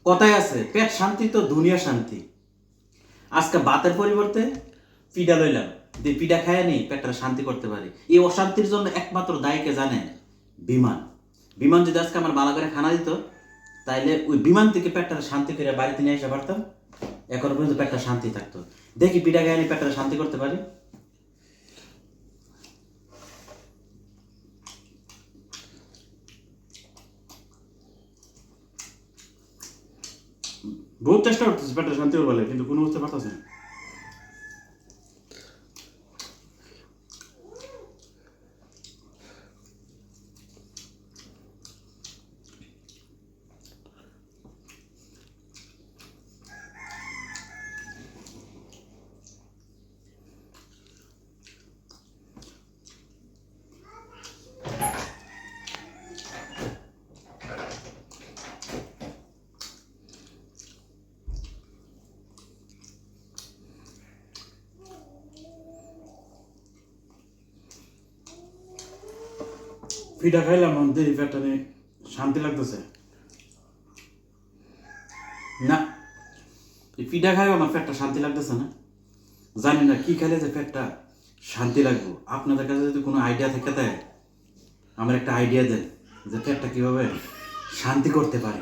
কথায় আছে পেট শান্তি তো দুনিয়া শান্তি। আজকে ভাতের পরিবর্তে পিঠা লইলাম, দিয়ে পিঠা খায় নি পেটটা শান্তি করতে পারি। এই অশান্তির জন্য একমাত্র দায়ীকে জানে বিমান। বিমান যদি আজকে আমার বালা করে খানা দিত, তাইলে ওই বিমান থেকে পেটটা শান্তি করে বাড়িতে নিয়ে এসে পারতাম, এখনো পর্যন্ত পেটটা শান্তি থাকতো। দেখি পিঠা খায় নি পেটটা শান্তি করতে পারি। বহুত চেষ্টা করতেছি পেটটা শান্তি করবো, কিন্তু কোনো বুঝতে পারতেছে না। পিঠা খাইলাম, দেরি পেটটা নিয়ে শান্তি লাগতেছে না। এই পিঠা খাই আমার পেটটা শান্তি লাগতেছে না। জানি না কি খাইলে যে পেটটা শান্তি লাগবো। আপনাদের কাছে যদি কোনো আইডিয়া থেকে দেয়, আমার একটা আইডিয়া দেন যে পেটটা কিভাবে শান্তি করতে পারে।